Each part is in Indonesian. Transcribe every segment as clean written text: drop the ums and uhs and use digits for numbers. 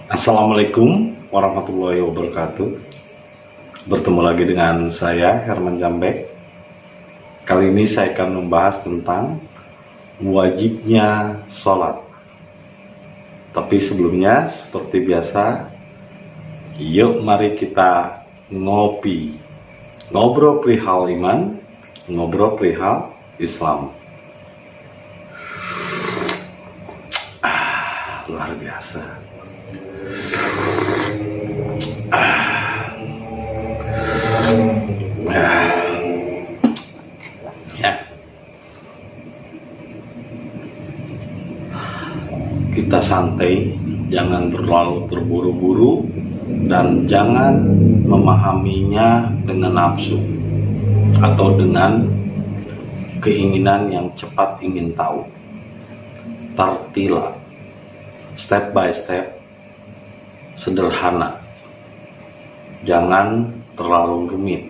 Assalamualaikum warahmatullahi wabarakatuh. Bertemu lagi dengan saya Herman Jambek. Kali ini saya akan membahas tentang wajibnya sholat. Tapi sebelumnya seperti biasa, yuk mari kita ngopi, ngobrol perihal iman, ngobrol perihal Islam. Luar biasa. Kita santai, jangan terlalu terburu-buru, dan jangan memahaminya dengan nafsu atau dengan keinginan yang cepat ingin tahu. Tartila, step by step, sederhana, jangan terlalu rumit.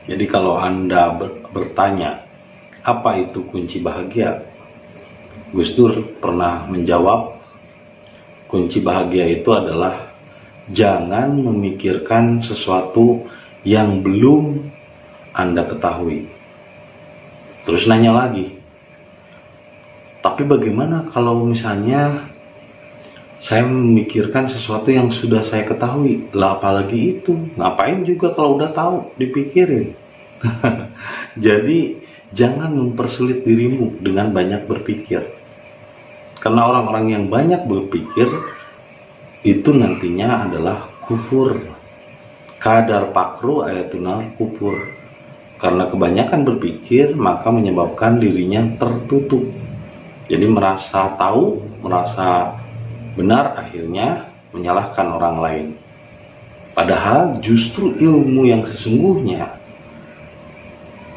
Jadi kalau Anda bertanya, apa itu kunci bahagia? Gus Dur pernah menjawab, kunci bahagia itu adalah jangan memikirkan sesuatu yang belum Anda ketahui. Terus nanya lagi, tapi bagaimana kalau misalnya saya memikirkan sesuatu yang sudah saya ketahui? Lah apalagi itu, ngapain juga kalau udah tahu dipikirin. Jadi jangan mempersulit dirimu dengan banyak berpikir. Karena orang-orang yang banyak berpikir itu nantinya adalah kufur. Kadar pakru ayatuna kufur. Karena kebanyakan berpikir maka menyebabkan dirinya tertutup. Jadi merasa tahu, merasa benar, akhirnya menyalahkan orang lain. Padahal justru ilmu yang sesungguhnya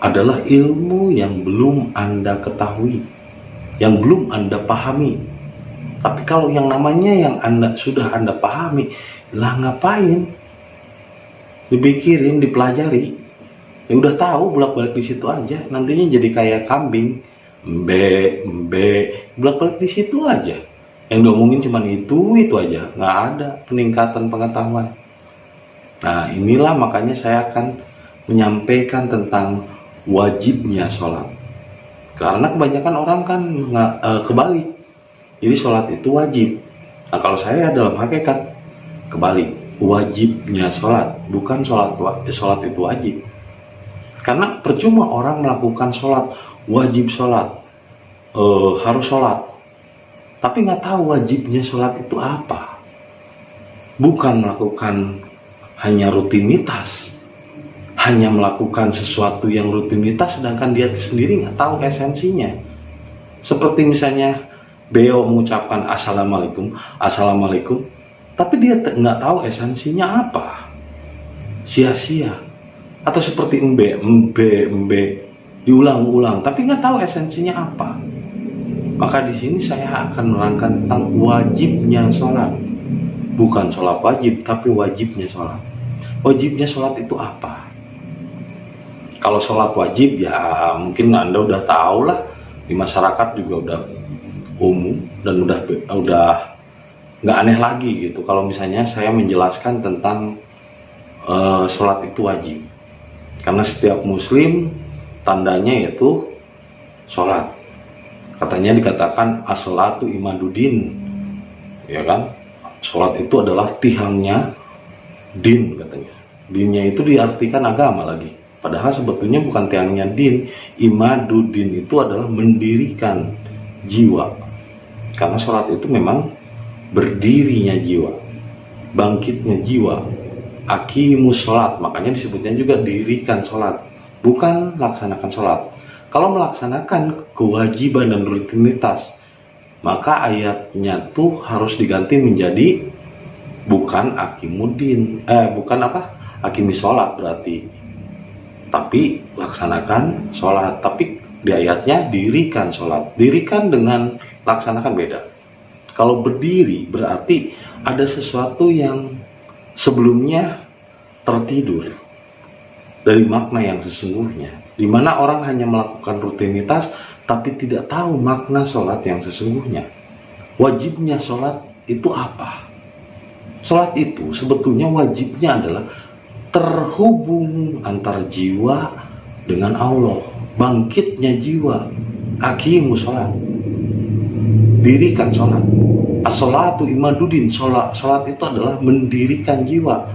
adalah ilmu yang belum Anda ketahui, yang belum Anda pahami. Tapi kalau yang namanya yang sudah Anda pahami, lah ngapain dipikirin, dipelajari? Ya udah tahu, bolak-balik di situ aja. Nantinya jadi kayak kambing, bolak-balik di situ aja. Yang diomongin cuma itu aja, nggak ada peningkatan pengetahuan. Nah inilah makanya saya akan menyampaikan tentang wajibnya sholat. Karena kebanyakan orang kan kebalik. Jadi sholat itu wajib. Nah kalau saya dalam hakikat kebalik, wajibnya sholat, bukan sholat itu wajib. Karena percuma orang melakukan sholat, wajib sholat, harus sholat, tapi nggak tahu wajibnya sholat itu apa. Bukan melakukan hanya rutinitas, hanya melakukan sesuatu yang rutinitas, sedangkan dia sendiri nggak tahu esensinya. Seperti misalnya beliau mengucapkan assalamualaikum, tapi dia nggak tahu esensinya apa, sia-sia. Atau seperti embe, diulang-ulang, tapi nggak tahu esensinya apa. Maka di sini saya akan menerangkan tentang wajibnya sholat, bukan sholat wajib, tapi wajibnya sholat. Wajibnya sholat itu apa? Kalau sholat wajib ya mungkin Anda udah tahu lah, di masyarakat juga udah umum dan udah nggak aneh lagi gitu. Kalau misalnya saya menjelaskan tentang sholat itu wajib, karena setiap muslim tandanya yaitu sholat. Katanya dikatakan as-sholatu imaduddin, ya kan? Sholat itu adalah tiangnya din katanya. Dinnya itu diartikan agama lagi. Padahal sebetulnya bukan tiangnya din. Imaduddin itu adalah mendirikan jiwa. Karena sholat itu memang berdirinya jiwa, bangkitnya jiwa. Aqimus sholat, makanya disebutnya juga dirikan sholat, bukan laksanakan sholat. Kalau melaksanakan kewajiban dan rutinitas, maka ayatnya tuh harus diganti menjadi bukan aqimuddin, aqimis sholat berarti, tapi laksanakan sholat. Tapi di ayatnya dirikan sholat, dirikan dengan laksanakan beda. Kalau berdiri berarti ada sesuatu yang sebelumnya tertidur. dari makna yang sesungguhnya, di mana orang hanya melakukan rutinitas tapi tidak tahu makna sholat yang sesungguhnya. Wajibnya sholat itu apa? Sholat itu sebetulnya wajibnya adalah terhubung antar jiwa dengan Allah, bangkitnya jiwa. Aqimu sholat, dirikan sholat. As-sholatu imaduddin, sholat itu adalah mendirikan jiwa.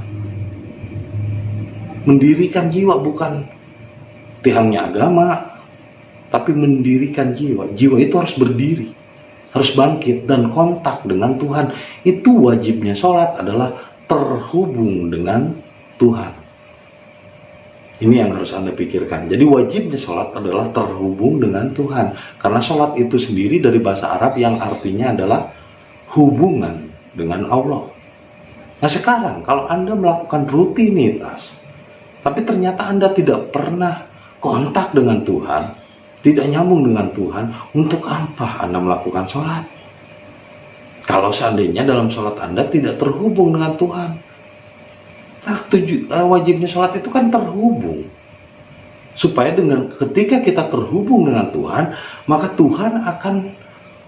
Mendirikan jiwa, bukan tiangnya agama, tapi mendirikan jiwa. Jiwa itu harus berdiri, harus bangkit dan kontak dengan Tuhan. Itu wajibnya sholat, adalah terhubung dengan Tuhan. Ini yang harus Anda pikirkan. Jadi wajibnya sholat adalah terhubung dengan Tuhan. Karena sholat itu sendiri dari bahasa Arab yang artinya adalah hubungan dengan Allah. Nah sekarang kalau Anda melakukan rutinitas, tapi ternyata Anda tidak pernah kontak dengan Tuhan, tidak nyambung dengan Tuhan, untuk apa Anda melakukan sholat? Kalau seandainya dalam sholat Anda tidak terhubung dengan Tuhan. Wajibnya sholat itu kan terhubung. Supaya ketika kita terhubung dengan Tuhan, maka Tuhan akan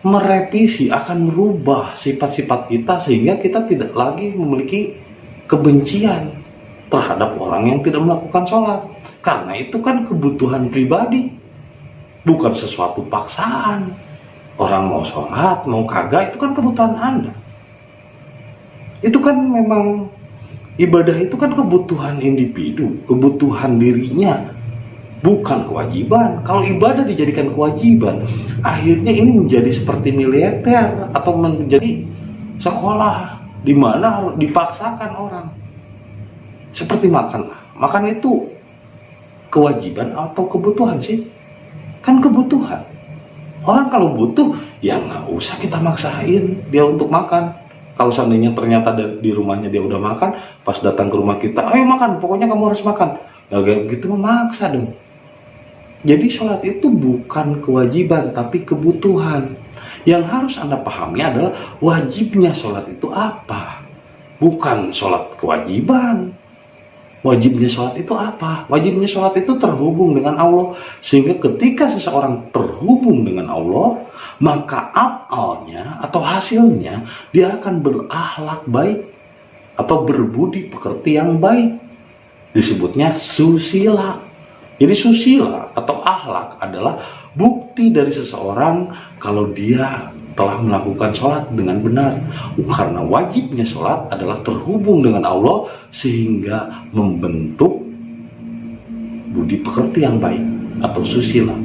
merevisi, akan merubah sifat-sifat kita sehingga kita tidak lagi memiliki kebencian terhadap orang yang tidak melakukan sholat. Karena itu kan kebutuhan pribadi, bukan sesuatu paksaan. Orang mau sholat, mau kagak, itu kan kebutuhan Anda. Itu kan memang, ibadah itu kan kebutuhan individu, kebutuhan dirinya, bukan kewajiban. Kalau ibadah dijadikan kewajiban, akhirnya ini menjadi seperti militer atau menjadi sekolah di mana harus dipaksakan orang. Seperti makan itu kewajiban atau kebutuhan sih? Kan kebutuhan. Orang kalau butuh, ya nggak usah kita maksain dia untuk makan. Kalau seandainya ternyata di rumahnya dia udah makan, pas datang ke rumah kita, ayo makan, pokoknya kamu harus makan. Ya kayak gitu memaksa dong. Jadi sholat itu bukan kewajiban, tapi kebutuhan. Yang harus Anda pahami adalah wajibnya sholat itu apa? Bukan sholat kewajiban. Wajibnya sholat itu apa? Wajibnya sholat itu terhubung dengan Allah. Sehingga ketika seseorang terhubung dengan Allah, maka amalnya atau hasilnya dia akan berakhlak baik atau berbudi pekerti yang baik. Disebutnya susila. Jadi susila atau akhlak adalah bukti dari seseorang kalau dia telah melakukan sholat dengan benar. Karena wajibnya sholat adalah terhubung dengan Allah sehingga membentuk budi pekerti yang baik atau susila.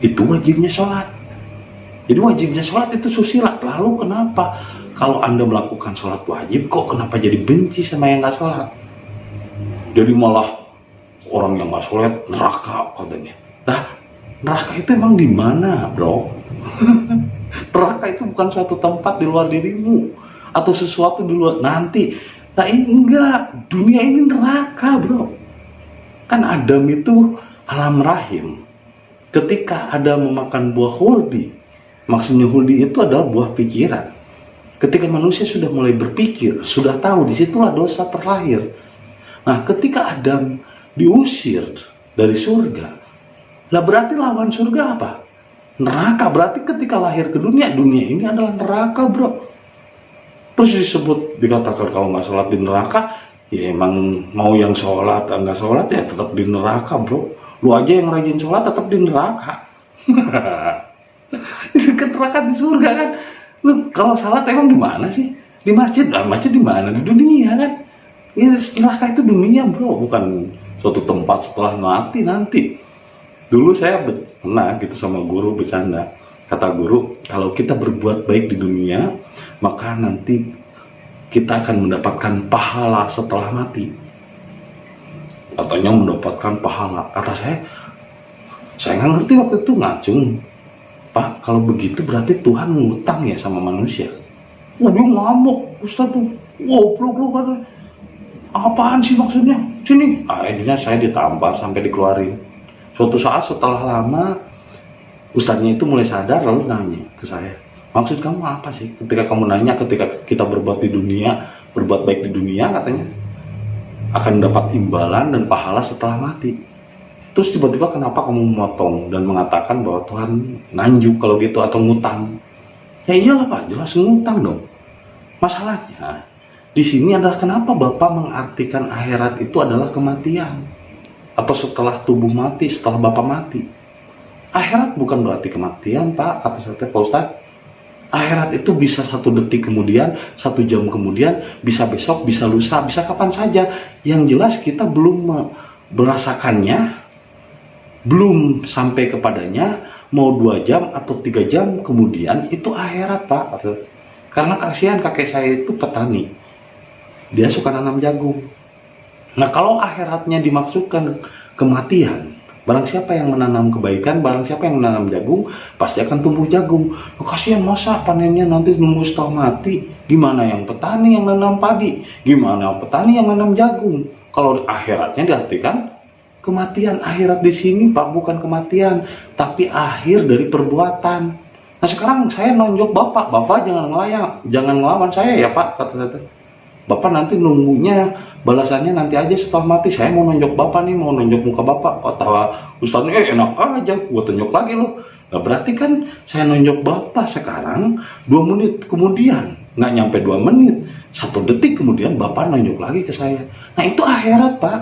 Itu wajibnya sholat. Jadi wajibnya sholat itu susila. Lalu kenapa kalau Anda melakukan sholat wajib, kok kenapa jadi benci sama yang gak sholat? Jadi malah orang yang gak sholat neraka katanya. Nah, neraka itu emang di mana, bro? Neraka itu bukan suatu tempat di luar dirimu atau sesuatu di luar nanti. Nah ini enggak, dunia ini neraka, bro. Kan Adam itu alam rahim. Ketika Adam memakan buah huldi, maksudnya huldi itu adalah buah pikiran. Ketika manusia sudah mulai berpikir, sudah tahu, disitulah dosa terlahir. Nah ketika Adam diusir dari surga, lah berarti lawan surga apa? Neraka. Berarti ketika lahir ke dunia ini adalah neraka, bro. Terus dikatakan kalau nggak sholat di neraka, ya emang mau yang sholat nggak sholat ya tetap di neraka, bro. Lu aja yang rajin sholat tetap di neraka. Ke neraka di surga kan. Lu kalau sholat emang di mana sih? Di masjid. Nah, masjid di mana? Di dunia kan. Ya, neraka itu dunia, bro, bukan suatu tempat setelah mati nanti. Dulu saya pernah gitu sama guru bercanda. Kata guru, kalau kita berbuat baik di dunia, maka nanti kita akan mendapatkan pahala setelah mati. Katanya mendapatkan pahala. Kata saya nggak ngerti waktu itu, ngacung. Pak, kalau begitu berarti Tuhan ngutang ya sama manusia. Wah, dia ngamuk, Ustaz tuh. Goblok lu katanya. Apaan sih maksudnya? Sini. Akhirnya saya ditampar sampai dikeluarin. Suatu saat setelah lama, ustadznya itu mulai sadar lalu nanya ke saya, maksud kamu apa sih ketika kamu nanya ketika kita berbuat di dunia, berbuat baik di dunia katanya, akan dapat imbalan dan pahala setelah mati. Terus tiba-tiba kenapa kamu memotong dan mengatakan bahwa Tuhan nganjuk kalau gitu atau ngutang? Ya iyalah Pak, jelas ngutang dong. Masalahnya di sini adalah kenapa Bapak mengartikan akhirat itu adalah kematian atau setelah tubuh mati, setelah Bapak mati. Akhirat bukan berarti kematian Pak, kata saya Pak Ustadz. Akhirat itu bisa 1 detik kemudian, 1 jam kemudian, bisa besok, bisa lusa, bisa kapan saja. Yang jelas kita belum merasakannya, belum sampai kepadanya, mau 2 jam atau 3 jam kemudian, itu akhirat Pak. Karena kasihan kakek saya itu petani, dia suka nanam jagung. Nah kalau akhiratnya dimaksudkan kematian, barang siapa yang menanam kebaikan, barang siapa yang menanam jagung, pasti akan tumbuh jagung. Kasihan masa panennya nanti nunggu setelah mati. Gimana yang petani yang nanam padi? Gimana yang petani yang nanam jagung? Kalau akhiratnya diartikan kematian. Akhirat di sini Pak bukan kematian, tapi akhir dari perbuatan. Nah sekarang saya nonjok Bapak jangan ngelawan saya ya Pak, kata-kata. Bapak nanti nunggunya balasannya nanti aja setelah mati. Saya mau nonjok Bapak nih, mau nonjok muka Bapak. Oh tawa Ustaznya enak aja, gua tunjuk lagi loh. Nah berarti kan saya nonjok Bapak sekarang 2 menit kemudian, nggak nyampe 2 menit, 1 detik kemudian Bapak nonjok lagi ke saya. Nah itu akhirat Pak.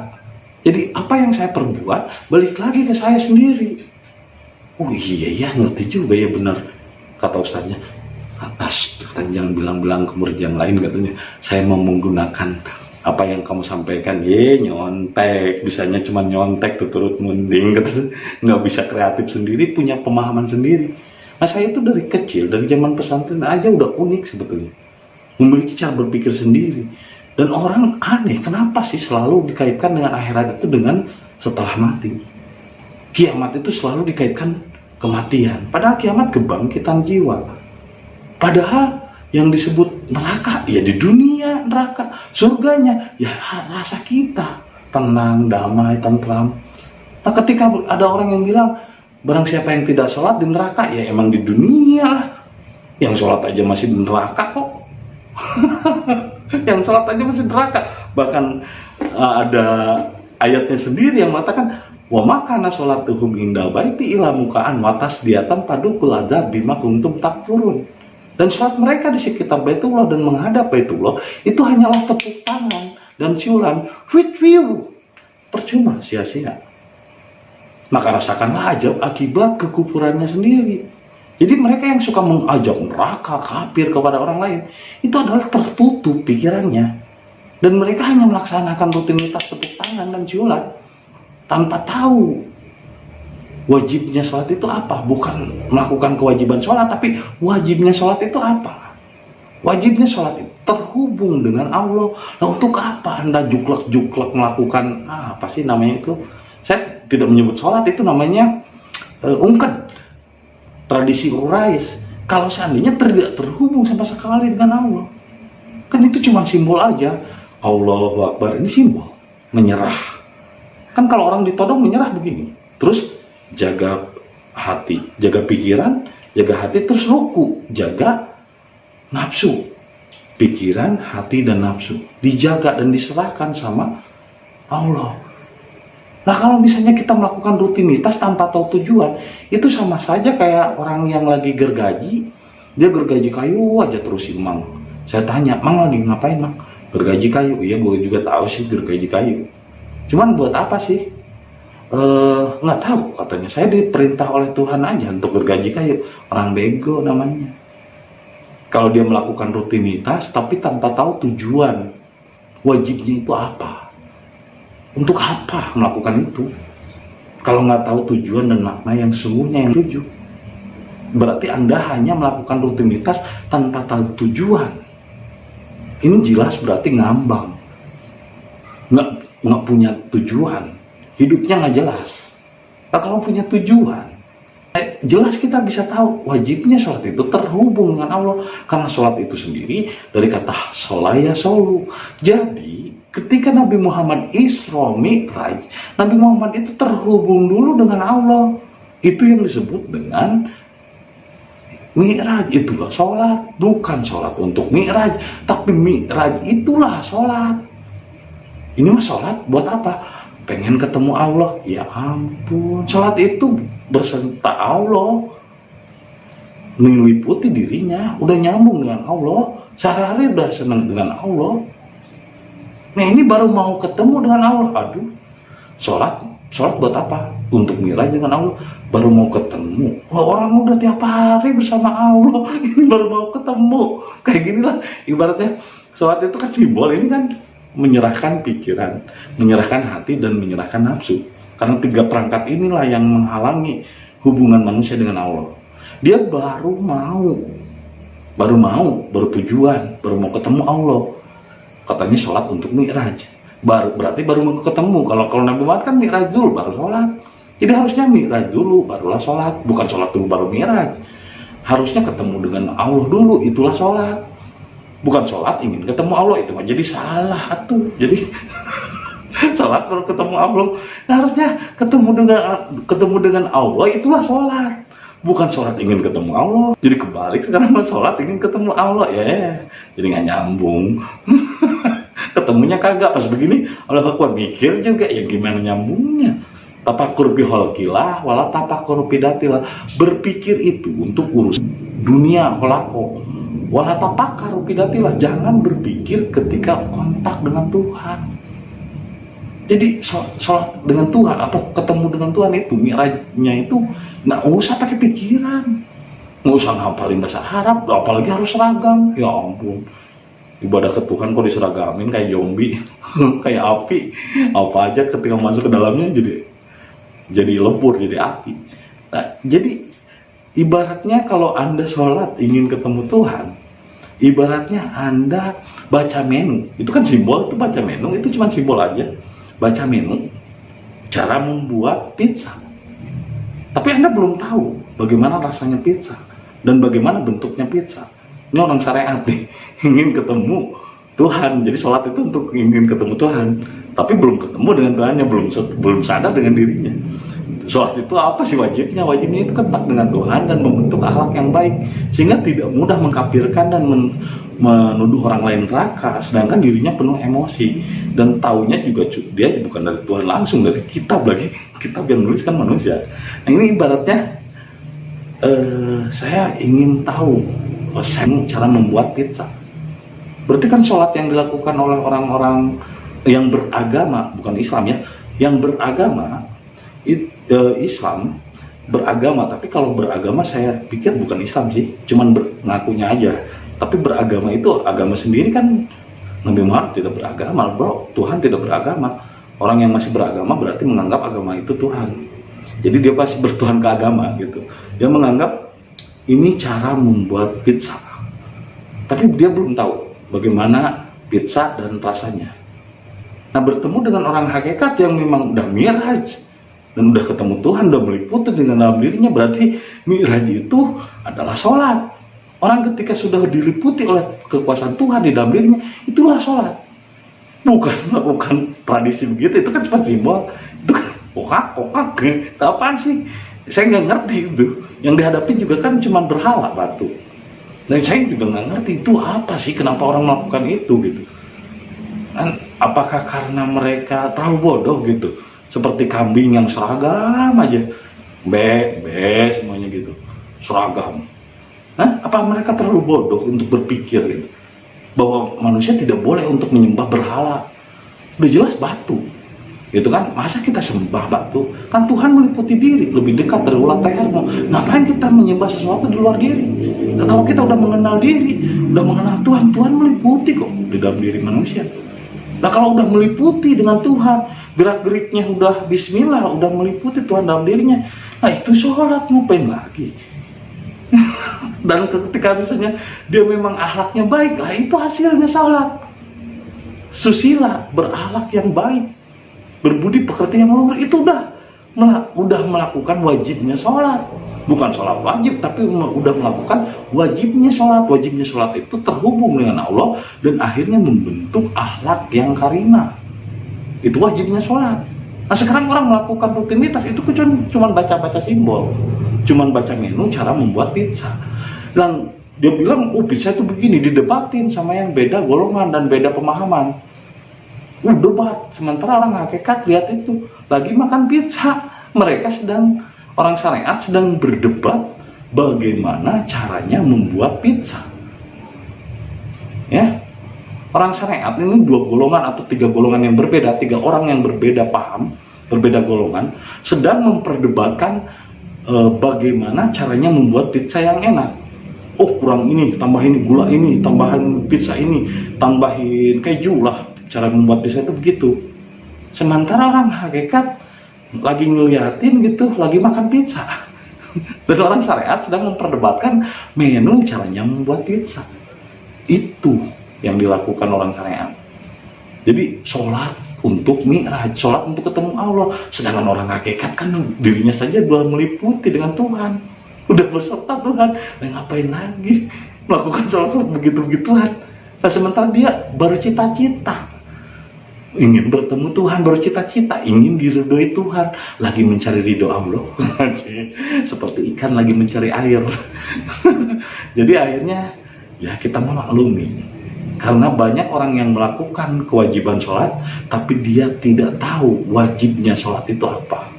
Jadi apa yang saya perbuat balik lagi ke saya sendiri. Oh iya ngerti juga ya, benar kata Ustaznya. Atas katanya jangan bilang-bilang ke murid yang lain, katanya saya mau menggunakan apa yang kamu sampaikan. Nyontek, bisanya cuma nyontek tuh turut munding, katanya nggak bisa kreatif sendiri, punya pemahaman sendiri. Nah saya itu dari kecil, dari zaman pesantren aja udah unik sebetulnya, memiliki cara berpikir sendiri. Dan orang aneh, kenapa sih selalu dikaitkan dengan akhirat itu dengan setelah mati? Kiamat itu selalu dikaitkan kematian, padahal kiamat kebangkitan jiwa. Padahal yang disebut neraka ya di dunia neraka, surganya ya rasa kita tenang, damai, tentram. Nah ketika ada orang yang bilang barang siapa yang tidak sholat di neraka, ya emang di dunia lah. Yang sholat aja masih di neraka kok. Yang sholat aja masih di neraka. Bahkan ada ayatnya sendiri yang mengatakan wa makana sholatuhum inda baiti ila mukaan watas diatan padukul adzab bima kuntum takfurun. Dan sholat mereka di sekitar Baitullah dan menghadap Baitullah itu hanyalah tepuk tangan dan siulan, percuma, sia-sia. Maka rasakanlah ajab akibat kekufurannya sendiri. Jadi mereka yang suka mengajak neraka, kafir kepada orang lain, itu adalah tertutup pikirannya. Dan mereka hanya melaksanakan rutinitas tepuk tangan dan siulan tanpa tahu wajibnya sholat itu apa. Bukan melakukan kewajiban sholat, tapi wajibnya sholat itu apa. Wajibnya sholat itu terhubung dengan Allah. Nah untuk apa Anda juklek-juklek melakukan apa sih namanya itu? Saya tidak menyebut sholat, itu namanya ungked, tradisi urais. Kalau seandainya tidak terhubung sama sekali dengan Allah, kan itu cuma simbol aja. Allahu Akbar, ini simbol menyerah. Kan kalau orang ditodong menyerah begini. Terus jaga hati, jaga pikiran, jaga hati, terus ruku, jaga nafsu, pikiran, hati, dan nafsu dijaga dan diserahkan sama Allah. Nah kalau misalnya kita melakukan rutinitas tanpa tahu tujuan, itu sama saja kayak orang yang lagi gergaji, dia gergaji kayu aja terusin Mang. Saya tanya, Mang lagi ngapain Mang? Gergaji kayu. Iya gue juga tahu sih gergaji kayu, cuman buat apa sih? Nggak tahu katanya. Saya diperintah oleh Tuhan aja untuk gergaji kayu. Orang bego namanya. Kalau dia melakukan rutinitas tapi tanpa tahu tujuan wajibnya itu apa, untuk apa melakukan itu? Kalau nggak tahu tujuan dan makna yang sesungguhnya yang tuju, berarti Anda hanya melakukan rutinitas tanpa tahu tujuan. Ini jelas berarti ngambang, nggak punya tujuan. Hidupnya nggak jelas. Nah, kalau punya tujuan, jelas kita bisa tahu wajibnya sholat itu terhubung dengan Allah. Karena sholat itu sendiri dari kata sholaya solu. Jadi ketika Nabi Muhammad Isra Mi'raj, Nabi Muhammad itu terhubung dulu dengan Allah. Itu yang disebut dengan Mi'raj. Itulah sholat. Bukan sholat untuk Mi'raj, tapi Mi'raj itulah sholat. Ini mah sholat buat apa? Pengen ketemu Allah. Ya ampun, sholat itu beserta Allah, meliputi dirinya, udah nyambung dengan Allah, sehari-hari udah senang dengan Allah. Nah ini baru mau ketemu dengan Allah. Aduh, sholat buat apa? Untuk mi'raj dengan Allah. Baru mau ketemu. Orang udah tiap hari bersama Allah, ini baru mau ketemu. Kayak gini lah ibaratnya. Sholat itu kan simbol, ini kan menyerahkan pikiran, menyerahkan hati, dan menyerahkan nafsu. Karena 3 perangkat inilah yang menghalangi hubungan manusia dengan Allah. Dia baru tujuan, baru mau ketemu Allah. Katanya sholat untuk mi'raj. Berarti baru mau ketemu. Kalau Nabi Muhammad kan mi'raj dulu baru sholat. Jadi harusnya mi'raj dulu barulah sholat, bukan sholat dulu baru mi'raj. Harusnya ketemu dengan Allah dulu, itulah sholat. Bukan sholat ingin ketemu Allah, itu mah jadi salah tuh. Jadi sholat baru ketemu Allah. Nah, harusnya ketemu dengan Allah, itulah sholat. Bukan sholat ingin ketemu Allah. Jadi kebalik sekarang mah sholat ingin ketemu Allah ya. Jadi nggak nyambung. Ketemunya kagak pas begini. Allah Akbar, mikir juga ya gimana nyambungnya. Tapakur biholkilah wala tapakur bidatilah. Berpikir itu untuk urus dunia holako. Wala tapakar bidatilah. Jangan berpikir ketika kontak dengan Tuhan. Jadi sholat dengan Tuhan atau ketemu dengan Tuhan itu, mi'rajnya itu nggak usah pakai pikiran, nggak usah ngapalin bahasa Arab, apalagi harus seragam. Ya ampun, ibadah ke Tuhan kok diseragamin kayak zombie, kayak api. Apa aja ketika masuk ke dalamnya jadi lebur, jadi api. Nah, jadi ibaratnya kalau Anda sholat ingin ketemu Tuhan, ibaratnya Anda baca menu, itu kan simbol, itu baca menu, itu cuma simbol aja. Baca menu, cara membuat pizza. Tapi Anda belum tahu bagaimana rasanya pizza dan bagaimana bentuknya pizza. Ini orang syariat nih, ingin ketemu Tuhan. Jadi sholat itu untuk ingin ketemu Tuhan, tapi belum ketemu dengan Tuhannya, belum sadar dengan dirinya. Sholat itu apa sih wajibnya? Wajibnya itu kontak dengan Tuhan dan membentuk akhlak yang baik, sehingga tidak mudah mengkafirkan dan menuduh orang lain neraka, sedangkan dirinya penuh emosi dan taunya juga dia bukan dari Tuhan langsung, dari kitab lagi, kitab yang menulis kan manusia. Nah ini ibaratnya saya ingin tahu cara membuat pizza. Berarti kan sholat yang dilakukan oleh orang-orang yang beragama, bukan Islam ya, yang beragama Islam beragama, tapi kalau beragama saya pikir bukan Islam sih, cuman ngakunya aja. Tapi beragama itu agama sendiri kan. Nabi Muhammad tidak beragama, bro. Tuhan tidak beragama. Orang yang masih beragama berarti menganggap agama itu Tuhan. Jadi dia pasti bertuhan ke agama gitu. Dia menganggap ini cara membuat pizza. Tapi dia belum tahu bagaimana pizza dan rasanya. Nah, bertemu dengan orang hakikat yang memang udah mi'raj dan udah ketemu Tuhan, udah meliputi dengan dalam dirinya, berarti mi'raj itu adalah sholat. Orang ketika sudah diliputi oleh kekuasaan Tuhan di dalam dirinya, itulah sholat. Bukan melakukan tradisi begitu, itu kan cuma simbol. Itu kan kokak, itu apaan sih? Saya nggak ngerti itu. Yang dihadapi juga kan cuma berhala batu. Dan saya juga nggak ngerti itu apa sih, kenapa orang melakukan itu gitu. Dan apakah karena mereka terlalu bodoh gitu? Seperti kambing yang seragam aja. Semuanya gitu. Seragam. Apa mereka terlalu bodoh untuk berpikir gitu, bahwa manusia tidak boleh untuk menyembah berhala? Udah jelas batu, gitu kan? Masa kita sembah batu? Kan Tuhan meliputi diri, lebih dekat dari ulat lehermu. Ngapain kita menyembah sesuatu di luar diri? Nah, kalau kita udah mengenal diri, udah mengenal Tuhan, Tuhan meliputi kok di dalam diri manusia. Nah kalau udah meliputi dengan Tuhan, gerak-geriknya udah bismillah, udah meliputi Tuhan dalam dirinya, nah itu sholat, ngapain lagi? Dan ketika misalnya dia memang akhlaknya baik, lah itu hasilnya sholat. Susila, berakhlak yang baik, berbudi pekerti yang luhur, itu udah melakukan wajibnya sholat. Bukan sholat wajib, tapi udah melakukan wajibnya sholat. Wajibnya sholat itu terhubung dengan Allah dan akhirnya membentuk akhlak yang karimah. Itu wajibnya sholat. Nah sekarang orang melakukan rutinitas itu cuma baca-baca simbol, cuma baca menu cara membuat pizza. Dan dia bilang, pizza itu begini, didebatin sama yang beda golongan dan beda pemahaman. debat. Sementara orang hakikat lihat itu lagi makan pizza. Mereka sedang, orang syariat sedang berdebat bagaimana caranya membuat pizza. Ya, orang syariat ini 2 golongan atau 3 golongan yang berbeda, 3 orang yang berbeda paham, berbeda golongan, sedang memperdebatkan bagaimana caranya membuat pizza yang enak. Oh, kurang ini, tambahin gula ini, tambahin pizza ini, tambahin keju lah. Cara membuat pizza itu begitu. Sementara orang hakikat lagi ngeliatin gitu, lagi makan pizza. Dan orang syariat sedang memperdebatkan menu caranya membuat pizza. Itu yang dilakukan orang syariat. Jadi sholat untuk mi'raj, sholat untuk ketemu Allah. Sedangkan orang hakikat kan dirinya saja sudah meliputi dengan Tuhan, udah berserta Tuhan, ngapain lagi melakukan sholat begitu-begituan. Nah, sementara dia baru cita-cita ingin bertemu Tuhan, baru cita-cita ingin diridhoi Tuhan, lagi mencari ridho Allah. Seperti ikan lagi mencari air. Jadi akhirnya ya kita memaklumi, karena banyak orang yang melakukan kewajiban sholat tapi dia tidak tahu wajibnya sholat itu apa.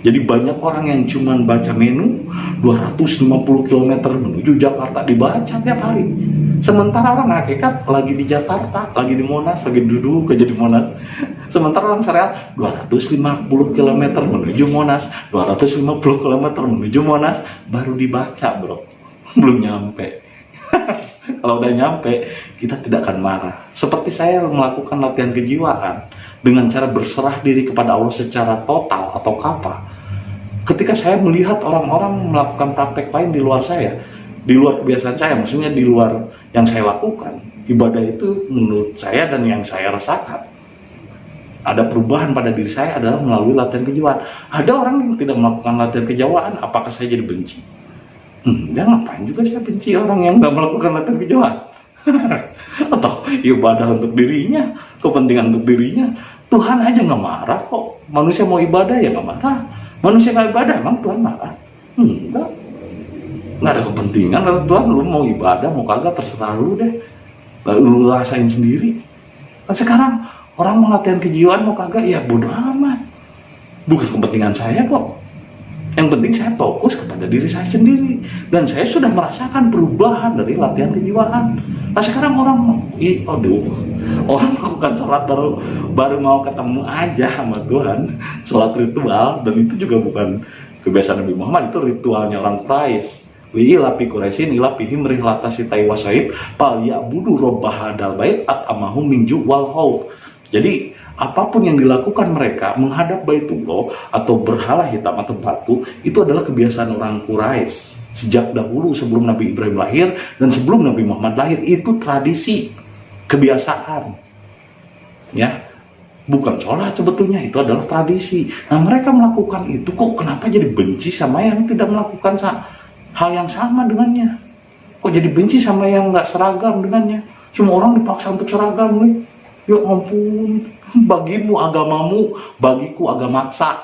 Jadi banyak orang yang cuma baca menu 250 km menuju Jakarta, dibaca tiap hari. Sementara orang hakikat lagi di Jakarta, lagi di Monas, lagi duduk aja di Monas. Sementara orang syariat 250 km menuju Monas, 250 km menuju Monas, baru dibaca bro, belum nyampe. Kalau udah nyampe, kita tidak akan marah. Seperti saya melakukan latihan kejiwaan dengan cara berserah diri kepada Allah secara total atau kapa. Ketika saya melihat orang-orang melakukan praktek lain di luar saya, di luar kebiasaan saya, maksudnya di luar yang saya lakukan, ibadah itu menurut saya dan yang saya rasakan, ada perubahan pada diri saya adalah melalui latihan kejiwaan. Ada orang yang tidak melakukan latihan kejiwaan, apakah saya jadi benci? Ya ngapain juga saya benci orang yang nggak melakukan latihan kejiwaan? Atau ibadah untuk dirinya, kepentingan untuk dirinya, Tuhan aja nggak marah kok. Manusia mau ibadah ya nggak marah. Manusia nggak ibadah emang Tuhan marah? Enggak. Nggak ada kepentingan dari Tuhan. Lu mau ibadah mau kagak terserah lu deh. Lu rasain sendiri. Nah, sekarang orang mau latihan kejiwaan mau kagak ya bodoh amat. Bukan kepentingan saya kok. Yang penting saya fokus kepada diri saya sendiri. Dan saya sudah merasakan perubahan dari latihan kejiwaan. Nah sekarang orang orang melakukan sholat baru mau ketemu aja sama Tuhan, sholat ritual, dan itu juga bukan kebiasaan Nabi Muhammad, itu ritualnya orang Quraisy. Li'ilafi Quraisyin ilafihim rihlatasi taiwasaib pal ya'budu robba hadal bait at'amahum min ju' wal hauf. Jadi apapun yang dilakukan mereka menghadap Baitullah atau berhala hitam atau batu, itu adalah kebiasaan orang Quraisy sejak dahulu sebelum Nabi Ibrahim lahir dan sebelum Nabi Muhammad lahir. Itu tradisi, kebiasaan, ya, bukan sholat sebetulnya, itu adalah tradisi. Nah mereka melakukan itu, kok kenapa jadi benci sama yang tidak melakukan hal yang sama dengannya? Kok jadi benci sama yang nggak seragam dengannya? Semua orang dipaksa untuk seragam nih. Ya ampun, bagimu agamamu, bagiku agama maksa.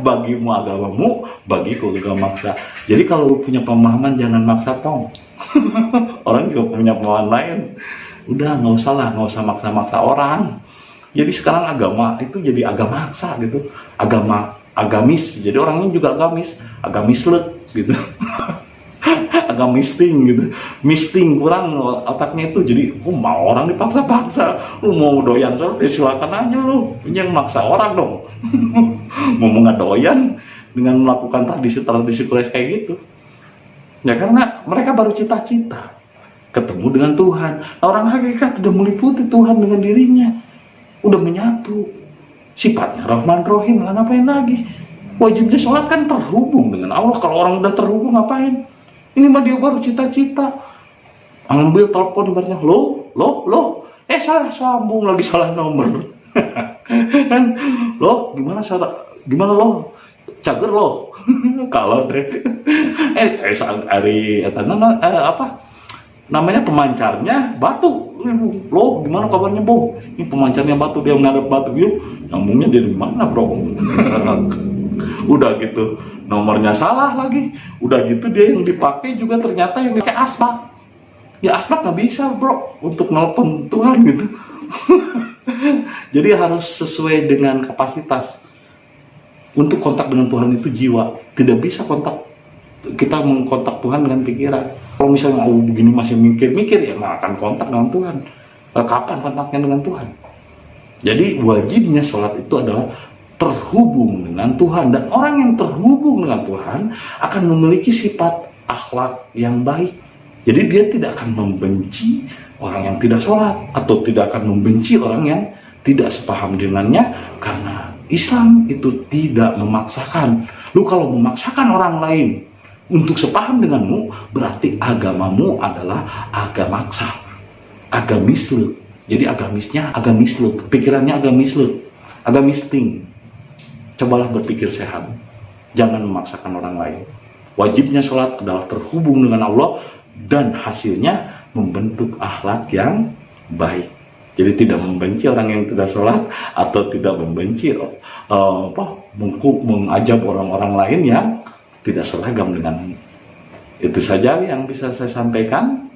Bagimu agamamu, bagiku agama maksa. Jadi kalau lu punya pemahaman jangan maksa tong. Orang juga punya pemahaman lain. Udah nggak usah lah, nggak usah maksa-maksa orang. Jadi sekarang agama itu jadi agama maksa gitu, agamis. Jadi orangnya juga agamislet gitu. Agak misting kurang otaknya itu. Jadi mau orang dipaksa-paksa, lu mau doyan sholat silakan aja, lu jangan maksa orang dong. Mau nggak doyan dengan melakukan tradisi Quraisy kayak gitu ya, karena mereka baru cita-cita ketemu dengan Tuhan. Nah, orang hakikat udah meliputi Tuhan dengan dirinya, udah menyatu sifatnya Rahman Rahim lah, ngapain lagi? Wajibnya sholat kan terhubung dengan Allah. Kalau orang udah terhubung ngapain? Ini mah dia baru cita-cita, ambil telepon ibaratnya, lo, salah sambung lagi, salah nomor. Gimana lo, cager lo, kalau hari apa namanya pemancarnya batu, lo gimana kabarnya Bo? Ini pemancarnya batu, dia menghadap batu yuk, nyambungnya dari mana bro? Udah gitu nomornya salah lagi, udah gitu dia yang dipakai juga ternyata yang dipakai asbak. Ya asbak nggak bisa bro untuk nelpon Tuhan gitu, Jadi harus sesuai dengan kapasitas. Untuk kontak dengan Tuhan itu jiwa, tidak bisa kita mengkontak Tuhan dengan pikiran. Kalau misalnya begini masih mikir-mikir, ya nggak akan kontak dengan Tuhan. Kapan kontaknya dengan Tuhan? Jadi wajibnya sholat itu adalah terhubung dengan Tuhan, dan orang yang terhubung dengan Tuhan akan memiliki sifat akhlak yang baik. Jadi dia tidak akan membenci orang yang tidak sholat, atau tidak akan membenci orang yang tidak sepaham dengannya, karena Islam itu tidak memaksakan. Lu kalau memaksakan orang lain untuk sepaham denganmu, berarti agamamu adalah agamaksa, agamisle. Jadi agamisnya agamisle, pikirannya agamisting. Cobalah berpikir sehat, jangan memaksakan orang lain. Wajibnya sholat adalah terhubung dengan Allah, dan hasilnya membentuk akhlak yang baik. Jadi tidak membenci orang yang tidak sholat, atau tidak membenci mengajab orang-orang lain yang tidak seragam dengan. Itu saja yang bisa saya sampaikan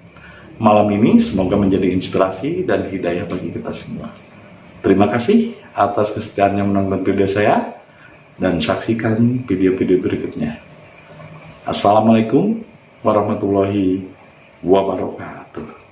malam ini. Semoga menjadi inspirasi dan hidayah bagi kita semua. Terima kasih atas kesetiaannya menonton video saya, dan saksikan video-video berikutnya. Assalamualaikum warahmatullahi wabarakatuh.